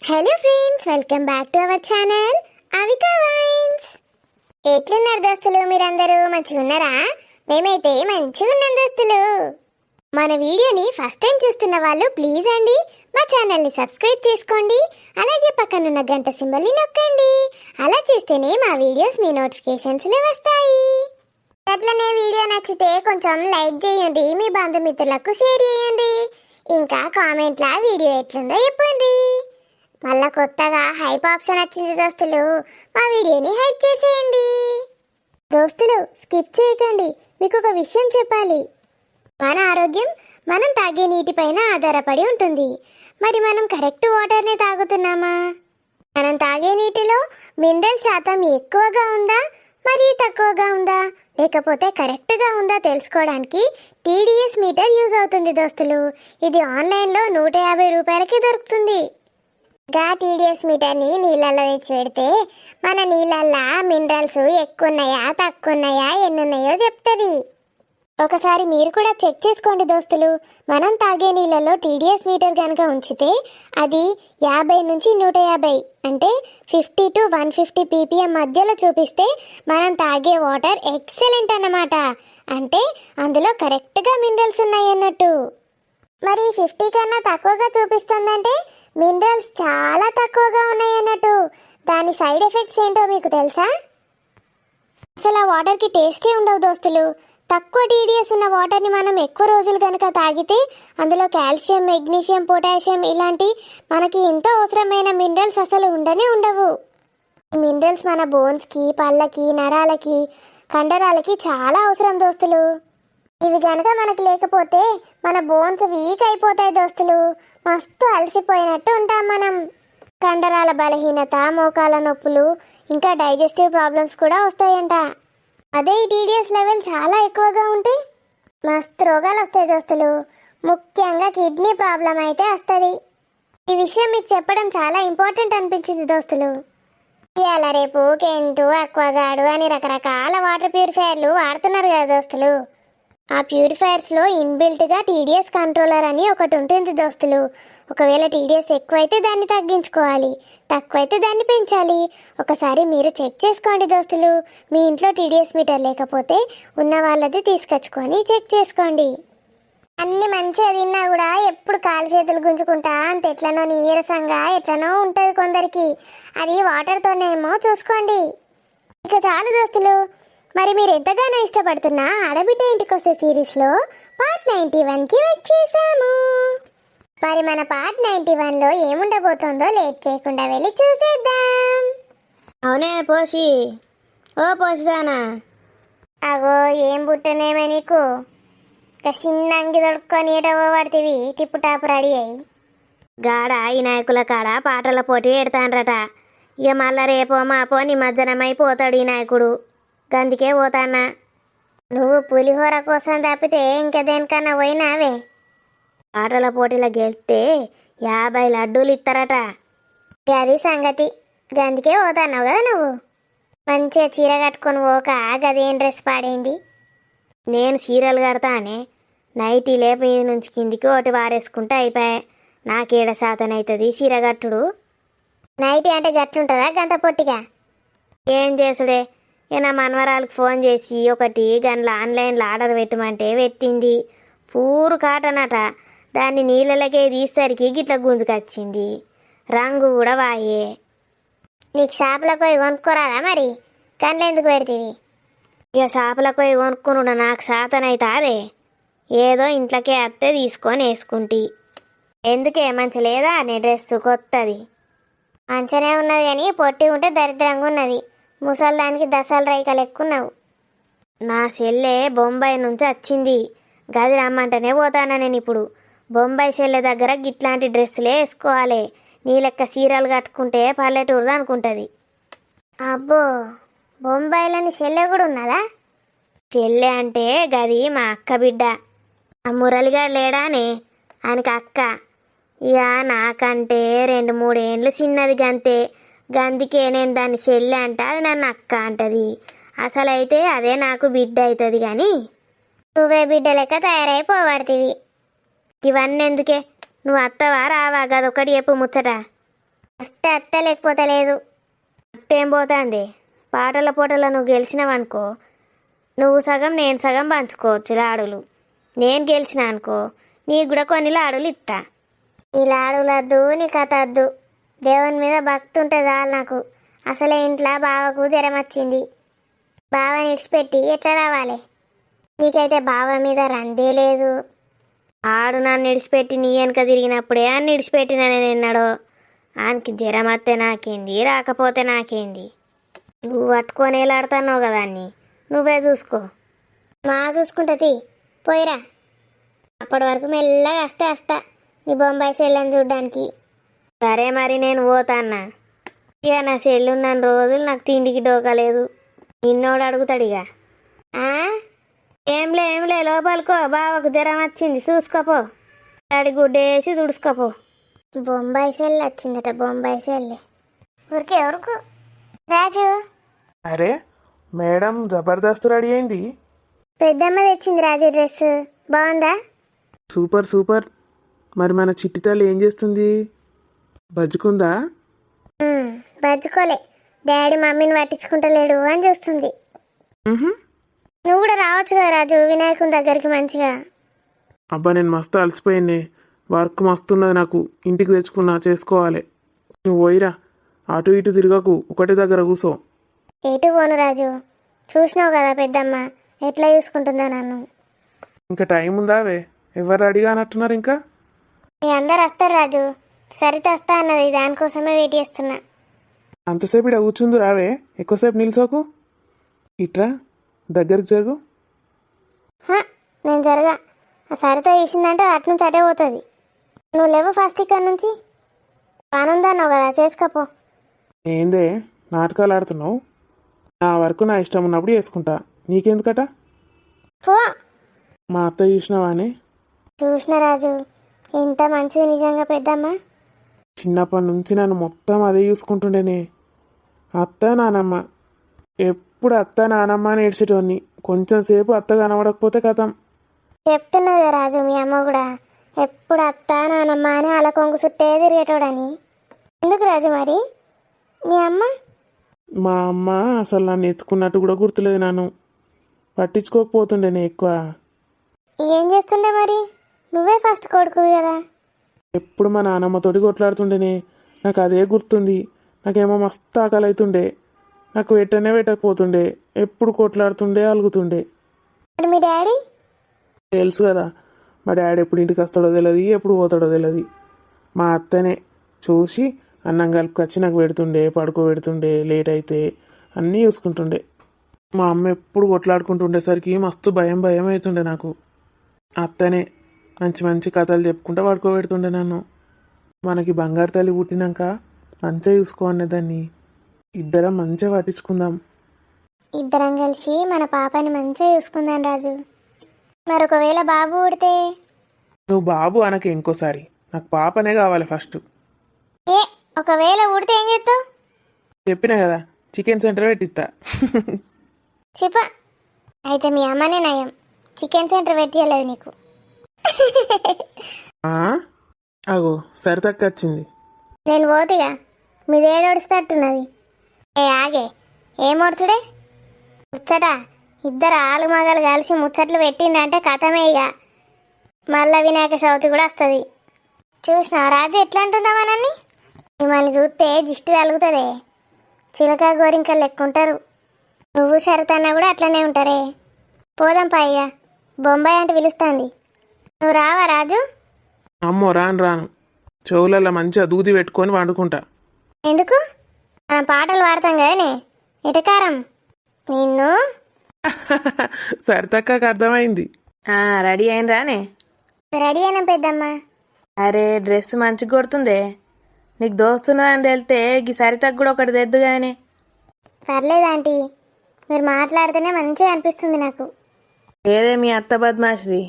Hello friends, welcome back to our channel Avika wines. ఎట్లున్నారు దోస్తులు? మీరందరూ మంచిగా ఉన్నారా? మేమైతే మంచిగా ఉన్నాం దోస్తులు. మన వీడియోని ఫస్ట్ టైం చూస్తున్న వాళ్ళు ప్లీజ్ అండి మా ఛానల్ని సబ్స్క్రైబ్ చేసుకోండి. అలాగే పక్కనున్న గంట సింబల్ని నొక్కండి. అలా చేస్తేనే మా వీడియోస్ మీ నోటిఫికేషన్స్లో వస్తాయి. అట్లనే వీడియో నచ్చితే కొంచెం లైక్ చేయండి, మీ బంధుమిత్రులకు షేర్ చేయండి. ఇంకా కామెంట్లా వీడియో ఎట్లుందో చెప్పండి. మళ్ళా కొత్తగా హైప్ ఆప్షన్ వచ్చింది దోస్తులు, మా వీడియోని హైప్ చేసేయండి. దోస్తులు స్కిప్ చేయకండి, మీకు ఒక విషయం చెప్పాలి. మన ఆరోగ్యం మనం తాగే నీటిపైన ఆధారపడి ఉంటుంది. మరి మనం కరెక్ట్ వాటర్ని తాగుతున్నామా? మనం తాగే నీటిలో మినరల్ శాతం ఎక్కువగా ఉందా, మరి తక్కువగా ఉందా, లేకపోతే కరెక్ట్గా ఉందా తెలుసుకోవడానికి టీడీఎస్ మీటర్ యూజ్ అవుతుంది దోస్తులు. ఇది ఆన్లైన్లో 150 రూపాయలకి దొరుకుతుంది. గా టీడీఎస్ మీటర్ని నీళ్ళల్లో తెచ్చి పెడితే మన నీళ్ళల్లో మినరల్స్ ఎక్కువ ఉన్నాయా తక్కువ ఉన్నాయా ఎన్నున్నాయో చెప్తుంది. ఒకసారి మీరు కూడా చెక్ చేసుకోండి దోస్తులు. మనం తాగే నీళ్ళలో టీడీఎస్ మీటర్ కనుక ఉంచితే అది 50 నుంచి 150 అంటే 50 to 150 ppm మధ్యలో చూపిస్తే మనం తాగే వాటర్ ఎక్సలెంట్ అన్నమాట. అంటే అందులో కరెక్ట్గా మినరల్స్ ఉన్నాయి అన్నట్టు. మరి 50 కన్నా తక్కువగా చూపిస్తుందంటే మినరల్స్ చాలా తక్కువగా ఉన్నాయి అన్నట్టు. దాని సైడ్ ఎఫెక్ట్స్ ఏంటో మీకు తెలుసా? అసలు ఆ వాటర్కి టేస్టే ఉండవు దోస్తులు. తక్కువ టీడీఎస్ ఉన్న వాటర్ని మనం ఎక్కువ రోజులు కనుక తాగితే అందులో కాల్షియం, మెగ్నీషియం, పొటాషియం ఇలాంటి మనకి ఎంతో అవసరమైన మినరల్స్ అసలు ఉండవు. మినరల్స్ మన బోన్స్కి, పళ్ళకి, నరాలకి, కండరాలకి చాలా అవసరం దోస్తులు. ఇవి కనుక మనకి లేకపోతే మన బోన్స్ వీక్ అయిపోతాయి దోస్తులు. మస్తు అలసిపోయినట్టు ఉంటాం మనం. కండరాల బలహీనత, మోకాల నొప్పులు, ఇంకా డైజెస్టివ్ ప్రాబ్లమ్స్ కూడా వస్తాయంట. అదే ఈ టీడీఎస్ లెవెల్ చాలా ఎక్కువగా ఉంటే మస్తు రోగాలు వస్తాయి దోస్తులు. ముఖ్యంగా కిడ్నీ ప్రాబ్లం అయితే వస్తుంది. ఈ విషయం మీకు చెప్పడం చాలా ఇంపార్టెంట్ అనిపించింది దోస్తులు. ఇవాళ రేపు కెంటు, అక్వాగార్డు అని రకరకాల వాటర్ ప్యూరిఫైయర్లు వాడుతున్నారు కదా దోస్తులు. ఆ ప్యూరిఫైయర్స్లో ఇన్బిల్ట్గా టీడీఎస్ కంట్రోలర్ అని ఒకటి ఉంటుంది దోస్తులు. ఒకవేళ టీడీఎస్ ఎక్కువైతే దాన్ని తగ్గించుకోవాలి, తక్కువైతే దాన్ని పెంచాలి. ఒకసారి మీరు చెక్ చేసుకోండి దోస్తులు. మీ ఇంట్లో టీడీఎస్ మీటర్ లేకపోతే ఉన్న వాళ్ళది తీసుకొచ్చుకొని చెక్ చేసుకోండి. అన్ని మంచిగా తిన్నా కూడా ఎప్పుడు కాలు చేతులు గుంజుకుంటా అంత ఎట్లనో నీరసంగా ఎట్లనో ఉంటుంది కొందరికి. అది వాటర్తోనేమో చూసుకోండి. ఇక చాలు దోస్తులు. మరి మీరు ఎంతగానో ఇష్టపడుతున్న ఆడబిడ్డ ఇంటికొచ్చే సిరీస్లో పార్ట్ 91కి వచ్చేసాము. మరి మన పార్ట్ 91లో ఏముండబోతుందో లేట్ చేయకుండా వెళ్ళి చూసేద్దాం. అవునే పోసి, ఓ పోసిదానా, అగో ఏం బుట్టనేమే నీకు? ఇక చిన్న అంగి దొడుక్కొని ఏటో పడుతుంది టిప్పు టాపు రెడీ అయ్యి. గాడ ఈ నాయకుల కాడ పాటల పోటీ పెడతాన్రట. ఇక మళ్ళా రేపో మాపో నిమజ్జనమైపోతాడు ఈ నాయకుడు. గందుకే పోతాన్నా. నువ్వు పులిహోర కోసం తప్పితే ఇంకా దేనికన్నా పోయినావే? పాటల పోటీలో గెలిస్తే 50 లడ్డూలు ఇస్తారట. గది సంగతి. గందుకే పోతాన్నావు కదా నువ్వు. మంచిగా చీర కట్టుకొని పోక గదేం డ్రెస్ పాడైంది. నేను చీరలు కడతానే, నైటీ లేపి నుంచి కిందికి ఒకటి వారేసుకుంటే అయిపోయా. నాకేడ శాతం అవుతుంది చీర కట్టుడు. నైటీ అంటే గట్లుంటుందా గంత పొట్టిగా? ఏం చేసుడే, ఇక నా మనవరాలకు ఫోన్ చేసి ఒకటి గన్ల ఆన్లైన్లో ఆర్డర్ పెట్టమంటే పెట్టింది. పూరు కాటనట. దాన్ని నీళ్ళకే తీసేసరికి గిట్ల గుంజుకొచ్చింది. రంగు కూడా వాయే. నీకు షాపులకు పోయి కొనుక్కోరాదా మరి? గన్లు ఎందుకు పెడతీవి? ఇక షాపులకు పోయి కొనుక్కునుండ నాకు శాతం అయితే అదే. ఏదో ఇంట్లోకే అత్తే తీసుకొని వేసుకుంటి. ఎందుకే మంచి లేదా నీ డ్రెస్ కొత్తది? మంచిగానే ఉన్నది కానీ పొట్టి ఉంటే దరిద్రంగా ఉన్నది. ముసల్దానికి దశల రైకలు ఎక్కున్నావు. నా చెల్లె బొంబాయి నుంచి వచ్చింది. గది రమ్మంటేనే పోతానా నేను ఇప్పుడు. బొంబాయి చెల్లె దగ్గర గిట్లాంటి డ్రెస్సులే వేసుకోవాలి. నీ లెక్క చీరలు కట్టుకుంటే పల్లెటూరుది అనుకుంటుంది. అబ్బో, బొంబాయిలోని చెల్లె కూడా ఉన్నదా? చెల్లె అంటే గది మా అక్క బిడ్డ. ఆ మురళిగా లేడానే, ఆయనకి అక్క. ఇక నాకంటే 2-3 ఏండ్లు చిన్నది గంతే. గందుకే నేను దాన్ని చెల్లె అంట, అది నన్ను అక్క అంటది. అసలైతే అదే నాకు బిడ్డ అవుతుంది. కానీ నువ్వే బిడ్డ లెక్క తయారైపోబడుతుంది. ఇవన్నీ ఎందుకే? నువ్వు అత్తవా రావా? గదొకటి చెప్పు ముచ్చట. వస్తే అత్త లేకపోతే లేదు. అట్టేం పోతాంది, పాటల పోటలో నువ్వు గెలిచినావనుకో, నువ్వు సగం నేను సగం పంచుకోవచ్చు లాడులు. నేను గెలిచిన అనుకో నీకు కూడా కొన్ని లాడులు ఇస్తా. ఈ లాడులద్దు, నీ కథ వద్దు. దేవుని మీద భక్తి ఉంటే చాలు నాకు. అసలే ఇంట్లో బావకు జ్వరం వచ్చింది. బావ నిడిచిపెట్టి ఎట్లా రావాలి? నీకైతే బావ మీద రందే లేదు. ఆడు నన్ను విడిచిపెట్టి నీ వెనక తిరిగినప్పుడే అని విడిచిపెట్టిన నేను ఎన్నాడో. ఆయనకి జ్వరం వస్తే నాకేంది, రాకపోతే నాకేంది? నువ్వు పట్టుకొని వేలాడుతున్నావు కదా అన్ని, నువ్వే చూసుకో. మా చూసుకుంటది పోయిరా. అప్పటి వరకు మెల్లగా వస్తా నీ బొంబాయి చెల్లెని చూడ్డానికి. సరే మరి నేను పోతాన్నా. ఇక నా చెల్లున్న రోజులు నాకు తిండికి డోకలేదు. నిన్నోడు అడుగుతాడు ఇక. ఏంలే లోపలికో, బావకు జ్వరం వచ్చింది చూసుకోపో. తడి గుడ్డేసి తుడుచుకోపో. బొంబాయి చెల్లి వచ్చిందట, బొంబాయి చెల్లి. ఊరికే ఊరుకు రాజు. అరే మేడం జబర్దస్త్ రెడీ అయింది. పెద్దమ్మ తెచ్చింది రాజు డ్రెస్, బాగుందా? Super super. మరి మన చిట్టి తల్లి ఏం చేస్తుంది? బజ్జుకుందా? బజ్జుకోలే, డాడీ మమ్మీని పట్టించుకుంటలేడు అని చూస్తుంది. నువ్వు కూడా రావచ్చు కదా రాజు, వినాయకుని దగ్గరికి మంచిగా. అబ్బా నేను మస్తు అలసిపోయింది, వర్క్ మస్తున్నది నాకు. ఇంటికి తెచ్చుకున్నా, చేసుకోవాలి. నువ్వు పోయిరా, అటు ఇటు తిరగకు, ఒకటే దగ్గర కూసో. ఎటు పోను రాజు, చూసినావు కదా పెద్దమ్మ ఎట్లా చూసుకుంటుందా నన్ను. ఇంకా టైం ఉందావే? ఎవరు రెడీగా అన్నట్టున్నారు ఇంకా? మీ అందరు వస్తారు రాజు, సరిత వస్తా అన్నది, దానికోసమే వెయిట్ చేస్తున్నా. అంతసేపు ఇక్కడ కూర్చుంది రావే, ఎక్కువసేపు నిల్చోకు. ఇట్రా, దగ్గరికి జరుగు. నేను జరగా, ఆ సరిత వేసిందంటే అటు నుంచి అటే పోతుంది. నువ్వు లేవు ఫస్ట్ ఇక్కడ నుంచి. పనుందన్నావు కదా, చేసుకోపో. ఏందే నాటకాలు ఆడుతున్నావు? నా వరకు నా ఇష్టం ఉన్నప్పుడు చేసుకుంటా, నీకెందుకట? పో. మా అత్త చూసినావానే? చూసిన రాజు, ఎంత మంచిది నిజంగా పెద్దమ్మ. చిన్నప్పటి నుంచి నన్ను మొత్తం అదే చూసుకుంటుండేనే. అత్త నానమ్మ, ఎప్పుడు అత్త నానమ్మ అని ఏడ్చేటోన్ని. కొంచెం సేపు అత్త కనబడకపోతే కథం. చెప్తున్నది రాజు, మీ అమ్మ కూడా ఎప్పుడు అత్త నానమ్మ అని అలా కొంగు చుట్టే తిరిగేటోడని. ఎందుకు రాజు మరి మీ అమ్మ? మా అమ్మ అసలు నన్ను ఎత్తుకున్నట్టు కూడా గుర్తులేదు. నన్ను పట్టించుకోకపోతుండేనే ఎక్కువ. ఏం చేస్తుండే మరి? నువ్వే ఫస్ట్ కొడుకు కదా. ఎప్పుడు మా నానమ్మతోటి కొట్లాడుతుండేనే, నాకు అదే గుర్తుంది. నాకేమో మస్తు ఆకలి అవుతుండే, నాకు వెంటనే పెట్టకపోతుండే, ఎప్పుడు కొట్లాడుతుండే, అలుగుతుండే. మరి మీ డాడీ? తెలుసు కదా, మా డాడీ ఎప్పుడు ఇంటికి వస్తాడో తెలియదు, ఎప్పుడు పోతాడో తెలియదు. మా అత్తనే చూసి అన్నం కలుపుకొచ్చి నాకు పెడుతుండే, పడుకోబెడుతుండే, లేట్ అయితే అన్నీ చూసుకుంటుండే. మా అమ్మ ఎప్పుడు కొట్లాడుకుంటుండేసరికి మస్తు భయం భయం అవుతుండే నాకు. అత్తనే మంచి మంచి కథలు చెప్పుకుంటూ పడుకోబెడుతుండే నన్ను. మనకి బంగారు తల్లి పుట్టినాక మంచిగా చూసుకోవాలి దాన్ని, ఇద్దరం మంచిగా పట్టించుకుందాం. ఇద్దరం కలిసి మన పాపని మంచిగా చూసుకుందాం రాజు. మరి ఒకవేళ బాబు పుడితే? నువ్వు బాబు అనక ఇంకోసారి, నాకు పాపనే కావాలి ఫస్ట్. ఒకవేళ పుడితే ఏం చేస్తావు? చెప్పినా కదా, చికెన్ సెంటర్ పెట్టిస్తా. చెప్ప. అయితే మీ అమ్మనే నయం, చికెన్ సెంటర్ పెట్టియలేదు నీకు. అగో సరితక్క వచ్చింది. నేను పోతిగా, మీదేడు ఒడుస్తట్టున్నది. ఆగే, ఏం ఒడుచుడే? ముచ్చట ఇద్దరు ఆలు మగలు కలిసి ముచ్చట్లు పెట్టిండంటే కథమే ఇక. మళ్ళా వినాయక చవితి కూడా వస్తుంది. చూసినా రాజు ఎట్లా అంటుందా మనల్ని? మిమ్మల్ని చూస్తే దిష్టి తలుగుతుంది. చిలక గోరింకలు లెక్కుంటారు. నువ్వు శరతన్న కూడా అట్లనే ఉంటారే. పోదాం పైగా, బొంబాయి అంటే పిలుస్తుంది. నువ్వు రావా రాజు? అమ్మో రాను రాను, చెవులలో మంచిగా దూది పెట్టుకొని వండుకుంటా. ఎందుకు? మనం పాటలు పాడతాం కదనే, ఎటకారం నిన్ను. సరితక్కకు అర్థమైంది. రెడీ అయినరానే? రెడీ అయినా పెద్దమ్మ. అరే డ్రెస్ మంచిగా కొడుతుందే. నీకు దోస్తున్నదని తెలితే ఈ సరితకు కూడా ఒకటి తెద్దు కానీ. పర్లేదు ఆంటీ, మీరు మాట్లాడితేనే మంచిగా అనిపిస్తుంది నాకు. ఏదే మీ అత్త బద్మాషిది,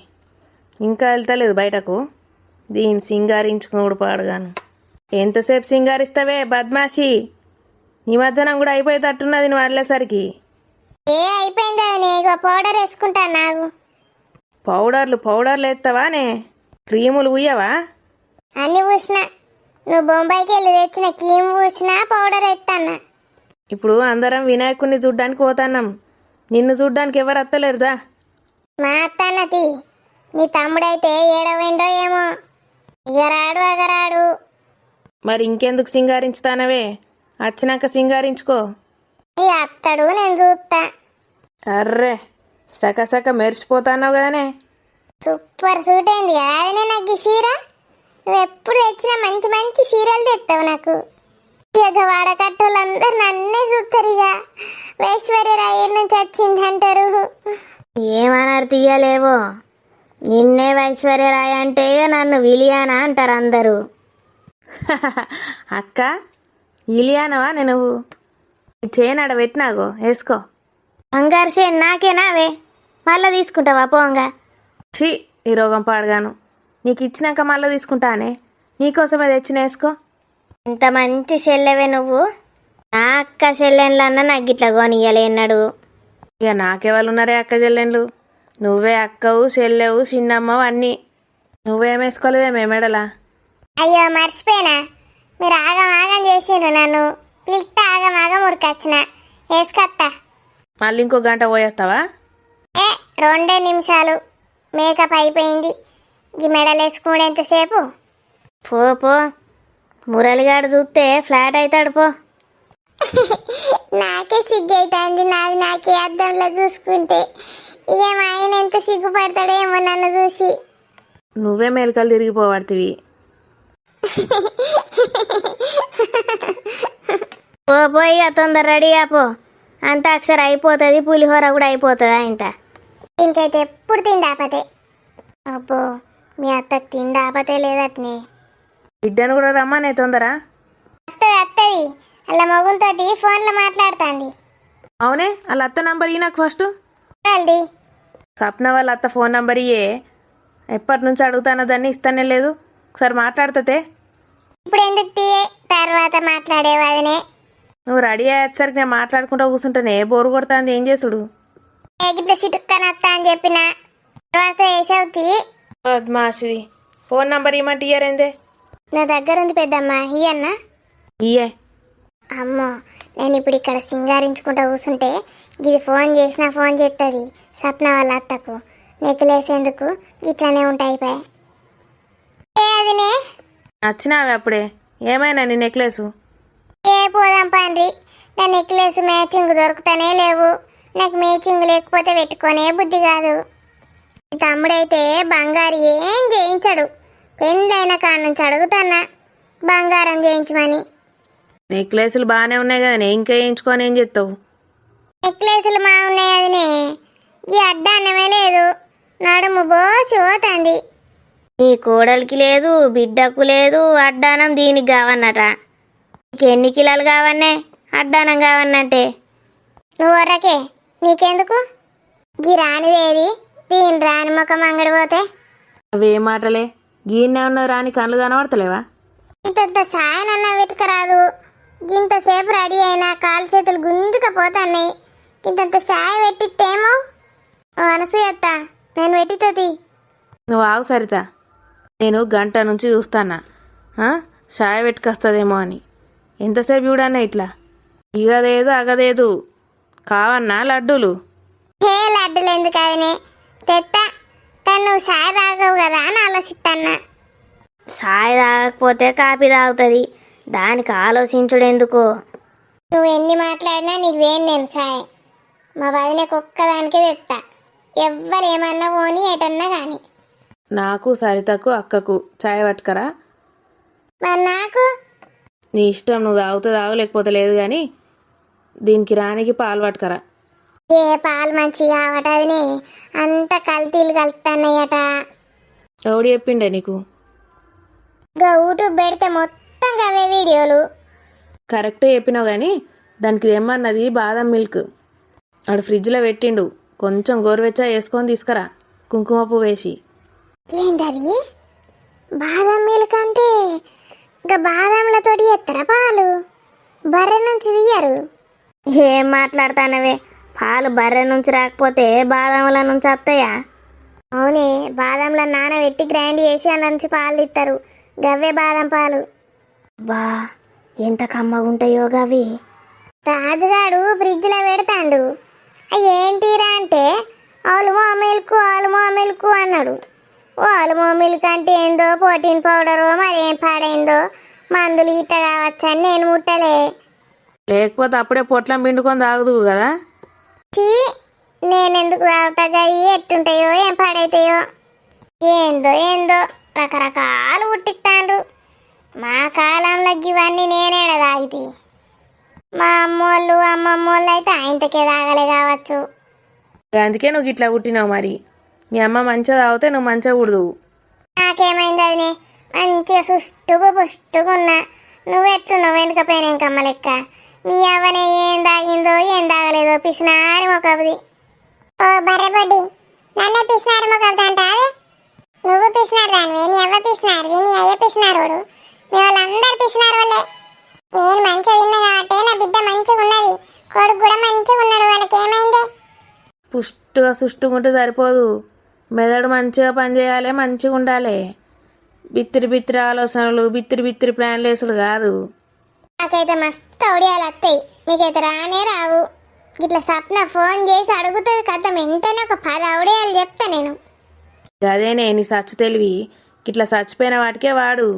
ఇంకా వెళ్తలేదు బయటకు. దీన్ని సింగారించుకుని పాడుగాను. ఎంతసేపు సింగారిస్తావే బద్మాషి? నిమజ్జనం కూడా అయిపోయేటట్టున్నది నువ్వు వెళ్ళేసరికి. అయిపోయిందా? నేను పౌడర్ వేసుకుంటాను. నాకు పౌడర్లు వేస్తావానే? క్రీములు ఉయ్యవా? అన్ని పూసిన, నువ్వు బొంబాయికి వెళ్ళి తెచ్చిన కీమ్ పూసినా పౌడర్ ఎత్తన్నా. ఇప్పుడు అందరం వినాయకుడిని చూడ్డానికి పోతున్నాం, నిన్ను చూడ్డానికి ఎవరు అత్తలేరుదా? మా అత్తన్నతి నీ తమ్ముడైతే ఏడవైండో ఏమో, ఇక రాడు అగరాడు. మరి ఇంకెందుకు సింగారించుతానవే, వచ్చినాక సింగారించుకో. ఇక అత్తడు, నేను చూస్తా. అర్రే సక మెరిసిపోతాన్నావు కదనే. సూపర్ సూట్ అయింది కదా అదే నాకు ఈ చీర. నువ్వు ఎప్పుడు తెచ్చినా మంచి మంచి చీరలు తెస్తావు నాకు. ఇక వాడకట్టోళ్ళందరూ నన్నే చూస్తారు. ఇక ఐశ్వర్యరాయ్ నుంచి వచ్చింది అంటారు. ఏమన్నారు తీయలేవో, నిన్నే ఐశ్వర్యరాయ్ అంటే నన్ను విలియానా అంటారు అందరూ. అక్క ఇలియానవా నువ్వు? చేయనాడ పెట్టినాగో వేసుకో. బంగారు చేను నాకేనావే, మళ్ళీ తీసుకుంటావా పోంగా? ఛీ ఈ రోగం పాడగాను, నీకు ఇచ్చినాక మళ్ళీ తీసుకుంటానే, నీకోసమే తెచ్చిన వేసుకో. ఇంత మంచి చెల్లెవే నువ్వు, నా అక్క చెల్లెన్లన్నా నాకు ఇట్లా కొనియలేన్నాడు. ఇక నాకెవాళ్ళు ఉన్నారే అక్క చెల్లెన్లు, నువ్వే అక్కవు చెల్లెవు చిన్నమ్మవు అన్నీ. నువ్వేమేసుకోలేదే మేమెడలా? అయ్యో మర్చిపోయినా, మీరు ఆగం ఆగం చేసిండ్రు, నన్ను పిలిస్తే ఆగం ఆగం ఉరికొచ్చిన. వేసుకొత్తా. మళ్ళీ ఇంకో గంట పోయేస్తావా? 2 నిమిషాలు మేకప్ అయిపోయింది. ఈ మెడలు వేసుకుని ఎంతసేపు? పో మురళిగాడు చూస్తే ఫ్లాట్ అవుతాడు పో. నాకే సిగ్గు అవుతుంది, నాకే అద్దంలో చూసుకుంటే. ఇక మా ఆయన ఎంత సిగ్గుపడతాడేమో నన్ను చూసి. నువ్వే మేలుకలు తిరిగిపోబడుతుంది. పో ఇక తొందర రెడీగా పో, అంత అక్షర అయిపోతుంది, పులిహోర కూడా అయిపోతుంది. ఇంత దీనికైతే ఎప్పుడు తిండాపతే. అబ్బో మీ అత్తకు తిండాపతే లేదట్నే. బిడ్డను కూడా రమ్మనే తొందర. అత్తది అలా మగుంతోటి ఫోన్లో మాట్లాడుతుంది. అవునే వాళ్ళ అత్త నంబర్ ఇయ్యి నాకు ఫస్ట్. వాళ్ళది స్వప్న వాళ్ళ అత్త ఫోన్ నంబర్ ఇయ్యే, ఎప్పటి నుంచి అడుగుతానో దాన్ని ఇస్తానే లేదు. ఒకసారి మాట్లాడుతుంటే. ఇప్పుడు ఎందుకు తీయే, తర్వాత మాట్లాడేవాదినే. నువ్వు రెడీ అయ్యేసరికి నేను మాట్లాడుకుంటూ కూర్చుంటానే, బోరు కొడుతుంది. ఏం చేసుడు? ఇట్లా చిటుక్కని వస్తా అని చెప్పిన తర్వాత వేసవుతి. పద్మాశ్రీ ఫోన్ నంబర్ ఇవ్వమంటే ఇయ్యరేందే? నా దగ్గర ఉంది పెద్దమ్మ, ఇయ్యన్నా. ఇయ్యే. అమ్మో నేను ఇప్పుడు ఇక్కడ సింగారించుకుంటూ కూర్చుంటే ఇది ఫోన్ చేసినా ఫోన్ చేస్తుంది స్వప్న వాళ్ళ అత్తకు. నెక్లేసేందుకు ఇట్లానే ఉంటాయి. అదినే నచ్చినావే అప్పుడే, ఏమైనా నీ నెక్లెస్? పోదాం పండ్రి, నా నెక్లెస్ మ్యాచింగ్ దొరుకుతానే లేవు. నాకు మ్యాచింగ్ లేకపోతే పెట్టుకోనే బుద్ధి కాదు. తమ్ముడైతే బంగారు ఏం చేయించాడు, పెళ్ళైన కాడ నుంచి అడుగుతాన్నా బంగారం చేయించమని. నెక్లెస్లు బాగానే ఉన్నాయి కదా, ఇంకా వేయించుకొని ఏం చేస్తావు? నెక్లెస్లు మా ఉన్నాయి అదినే, ఈ అడ్డాన్నమే లేదు, నడుము బోసి పోతుంది. నీ కోడలికి లేదు, బిడ్డకు లేదు, అడ్డానం దీనికి కావన్నట. నీకు ఎన్ని కిలోలు కావన్నే అడ్డానం కావన్నంటే? నువ్వు వరకే నీకెందుకు? గీ రానిదేది, దీని రాని ముఖం అంగడి పోతే. అవేం మాటలే, గీన్నే ఉన్న రాని కళ్ళు కనబడతలేవా? ఇంత సాయనన్నా వెతకరాదు. ఇంతసేపు రెడీ అయినా కాలు చేతులు గుంజుకపోతున్నాయి. ఇంత సాయ పెట్టిస్తేమో అనసూయత్త, నేను పెట్టితుంది. నువ్వు ఆవు సరిత, నేను గంట నుంచి చూస్తానా షాయ పెట్టుకొస్తుందేమో అని. ఎంతసేపు చూడన్నా ఇట్లా ఇగదేదు అగదేదు కావన్నా లడ్డూలు? హే లడ్డూలు ఎందుకు అదినే తెత్తా, కానీ నువ్వు సాయ తాగవు కదా అని ఆలోచిస్తాన్నా. సాయ తాగకపోతే కాపీ తాగుతుంది, దానికి ఆలోచించుడు ఎందుకు? నువ్వు ఎన్ని మాట్లాడినా నీకు వేను నేను సాయ. మా వదినకు ఒక్కదానికే తెస్తా, ఎవ్వరు ఏమన్నా పోని ఎటన్నా కానీ. నాకు సరితకు అక్కకు చాయ్ పట్టుకరా. మరి నాకు నీ ఇష్టం, నువ్వు తాగుతా తాగు లేకపోతే లేదు, కానీ దీనికి రానికి పాలు పట్టుకరా. ఏ పాలు మంచిగా అవటదినే, అంత కల్తీలు కలుపుతున్నాయట. ఎవడు చెప్పిండే నీకు? యూట్యూబ్ పెడితే మొత్తం అవే వీడియోలు. కరెక్టే చెప్పినావు, కానీ దానికి ఏమన్నది బాదం మిల్క్. ఆడు ఫ్రిడ్జ్లో పెట్టిండు, కొంచెం గోరువెచ్చా వేసుకొని తీసుకురా, కుంకుమ పువ్వు వేసి. ఏంటది బాదం మిల్క్ అంటే? ఇంకా బాదంలతోటి ఎత్తరా పాలు? బర్రె నుంచి తీయరు. ఏం మాట్లాడతానవే, పాలు బర్రె నుంచి రాకపోతే బాదంల నుంచి వస్తాయా? అవునే, బాదంలో నానబెట్టి గ్రైండ్ చేసి అందులో నుంచి పాలు తీస్తారు, గవ్వే బాదం పాలు. బా ఎంత కమ్మగుంటాయో గవి. రాజుగాడు ఫ్రిడ్జ్లో పెడతాండు. ఏంటిరా అంటే ఆలుమో మిల్క్ అన్నాడు. ఆలుమో మిల్క్ అంటే ఏందో ప్రోటీన్ పౌడరో మరేం పాడైందో మందులు గిట్ట కావచ్చని నేను ముట్టలే. లేకపోతే అప్పుడే పొట్లం పిండుకొని తాగుదువు కదా. చీ, నేనెందుకు తాగుతా గవి ఎట్టుంటాయో ఏం పాడైతాయో. ఏందో రకరకాలు పుట్టిస్తాండ్రు. మా కాలంలో ఇవన్నీ నేనేడ తాగితే. మా అమ్మోళ్ళు అమ్మమ్మోళ్ళు అయితే ఆయనకే తాగలే కావచ్చు. అందుకే నువ్వు ఇట్లా పుట్టినావు. మరి మీ అమ్మ మంచిగా తాగితే నువ్వు మంచిగా కుడుదువు. నాకేమైంది అదినే, మంచిగా సుష్టుగా పుష్టుగా ఉన్నా. నువ్వెట్లున్నావు వెనుక పెనకమ్మ లెక్క. మీ అవ్వనే ఏం తాగిందో ఏం తాగలేదో పిసినారి మొకది. ఓ బర్రెబొడ్డి, నన్నే పిసినారి మొకది అంటావే. నువ్వు పిసినారు దానివే, నీ అవ్వ పిసినారు, నీ అయ్య పిసినారోడు, మీ వాళ్ళందరూ పిసినారు వాళ్ళే. నేను మంచిగా తిన్నా కాబట్టి నా బిడ్డ మంచిగా ఉన్నది, కొడుకు కూడా మంచిగా ఉన్నాడు. వాళ్ళకి ఏమైంది? పుష్టుగా సుష్టుగా ఉంటే సరిపోదు. మెదడు మంచిగా పనిచేయాలి, మంచిగా ఉండాలి. బిత్తిరి ఆలోచనలు బిత్తిరి ప్లాన్లు వేసుడు కాదు. నాకైతే మస్తు ఒడియాలు వస్తాయి, మీకైతే రానే రావు. ఇట్లా సప్న ఫోన్ చేసి అడుగుతుంది కదా, వెంటనే ఒక 10 ఒడియాలు చెప్తా నేను. అదేనే నీ సచ్చు తెలివి. ఇట్లా చచ్చిపోయిన వాటికే వాడు.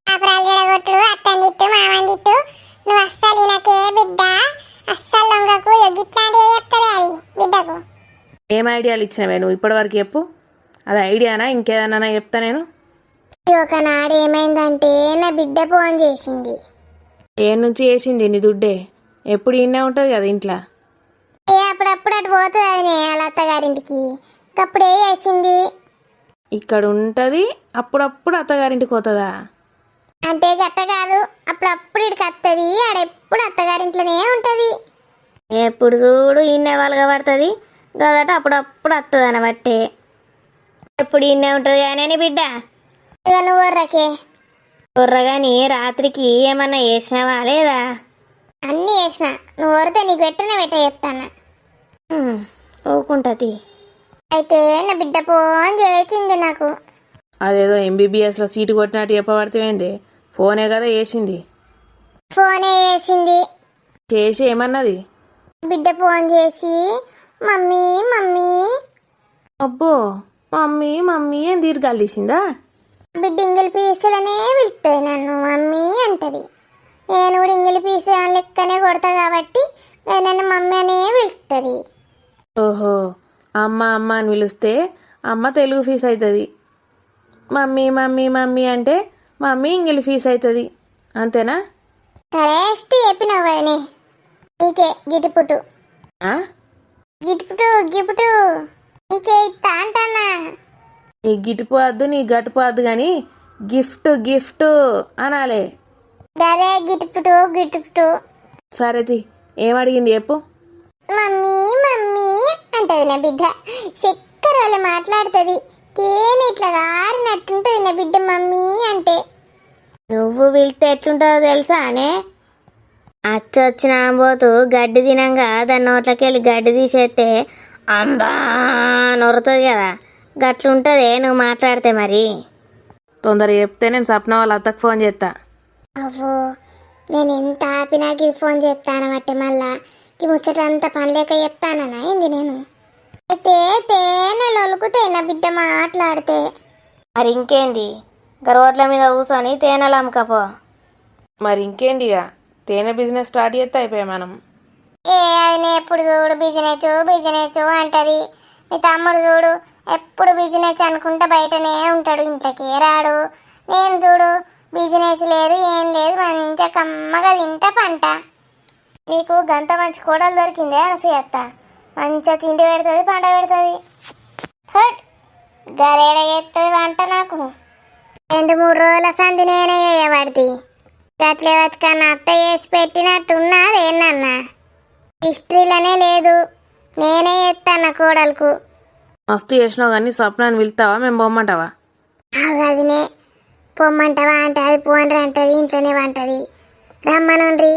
కొట్టు అత్తందిట్టు మామందిట్టు, నువ్వు అస్సలు నాకే బిడ్డ, అస్సలు లొంగకు, ఇట్లాంటివి చెప్తుంది అది బిడ్డకు. ఏం ఐడియాలు ఇచ్చినవే నువ్వు ఇప్పటివరకు చెప్పు. అది ఐడియానా ఇంకేదన్నా చెప్తా నేను. ఒకనాడు ఏమైందంటే నా బిడ్డ ఫోన్ చేసింది. ఏ నుంచి వేసింది నీ దుడ్డే? ఎప్పుడు ఇన్నే ఉంటుంది కదా ఇంట్లో. అప్పుడప్పుడు అటు పోతుంది అది వాళ్ళ అత్తగారింటికి, అప్పుడే చేసింది. ఇక్కడ ఉంటుంది, అప్పుడప్పుడు అత్తగారింటికి పోతుందా? అంటే గట్ట కాదు, అప్పుడప్పుడు ఇక్కడికి వస్తుంది, ఆడెప్పుడు అత్తగారింట్లోనే ఉంటుంది. ఎప్పుడు చూడు ఇన్నే వాళ్ళగా పడుతుంది కదట, అప్పుడప్పుడు వస్తుంది అనబట్టే. ఎప్పుడు ఇన్నే ఉంటుంది కానీ బిడ్డ. ఇక నువ్వు వర్రకే కుర్రగాని రాత్రికి ఏమన్నా వేసినావా లేదా? అన్నీ చేసిన, నువ్వు వరితే నీకు వెంటనే చెప్తాను. ఊకుంటుంది. అయితే నా బిడ్డ ఫోన్ చేసింది నాకు. అదేదో ఎంబీబీఎస్లో సీటు కొట్టినట్టు చెప్పబడితేంది? ఫోనే కదా వేసింది. ఫోనే చేసింది. చేసి ఏమన్నది? బిడ్డ ఫోన్ చేసి మమ్మీ మమ్మీ. అబ్బో, మమ్మీ అని దీర్ఘాలు తీసిందా? బిడ్డ ఇంగిలి పీసులనే పిలుస్తుంది నన్ను మమ్మీ అంటది. నేను కూడా ఇంగిలి పీసు లెక్కనే కొడతా కాబట్టి నన్ను మమ్మీ అనే పిలుస్తుంది. ఓహో, అమ్మ అని పిలిస్తే అమ్మ తెలుగు ఫీస్ అవుతుంది. మమ్మీ అంటే మమ్మీ ఇంగిలి ఫీస్ అవుతుంది. అంతేనా? కరెక్ట్ చెప్పినావు కదనే. నీకే గిటుపుటు నీకే ఇస్తా అంటన్నా. నీ గిట్టుపోవద్దు, నీ గట్టుపోవద్దు కానీ గిఫ్ట్ అనాలే. అదే గిటుపుటు. సరేది, ఏమడిగింది చెప్పు. మమ్మీ అంటది నా బిడ్డ. చక్కెర వాళ్ళు మాట్లాడుతుంది, తేనె ఇట్లా గారినట్టుంటది నా బిడ్డ మమ్మీ అంటే. నువ్వు వెళ్తే ఎట్లుంటుందో తెలుసా అనే? అచ్చొచ్చిన పోతూ గడ్డి తినంగా దాని నోట్లోకి వెళ్ళి గడ్డి తీసేస్తే అంబా నొరుతుంది కదా, గట్లుంటుంది నువ్వు మాట్లాడితే. మరి తొందరగా చెప్తే నేను సప్న వాళ్ళ అత్తకు ఫోన్ చేస్తా. అవ్వో, నేను ఎంత ఆపినాకి ఇది ఫోన్ చేస్తానమంటే మళ్ళా ఈ ముచ్చటంతా పని లేక చెప్తానన్నా ఏంది నేను. అయితే తేనెలు ఒలుకుతాయి నా బిడ్డ మాట్లాడితే. మరి ఇంకేంది, రోడ్ల మీద కూర్చొని తేనెలు అమ్మకపో. మరి ఇంకేంది, ఇక తేనె బిజినెస్ స్టార్ట్ చేస్తే అయిపోయాయి మనం. అది ఎప్పుడు చూడు బిజినెస్ అంటది. మీ తమ్ముడు చూడు ఎప్పుడు బిజినెస్ అనుకుంటే బయటనే ఉంటాడు, ఇంట్లోకి రాడు. నేను చూడు బిజినెస్ లేదు ఏం లేదు, మంచిగా కమ్మగా తింటా పంట. నీకు గంత మంచి కోడలు దొరికిందే అనసూయత్త. మంచిగా తిండి పెడుతుంది, పంట పెడుతుంది. గరేడ చేస్తుంది వంట. నాకు 2-3 రోజుల సంది నేనే చేయబడితే గట్లే బతుకన్నా అత్త చేసి పెట్టినట్టున్నది. ఏనన్నా హిస్టరీలోనే లేదు, నేనే చేస్తాను కోడలకు. మస్తు చేసినావు కానీ స్వప్నాన్ని పిలుస్తావా, మేము పొమ్మంటావా? అదినే పొమ్మంటావా అంటే అది పోన్రి అంటది, ఇంట్లోనే వంటది. రమ్మనుండ్రి.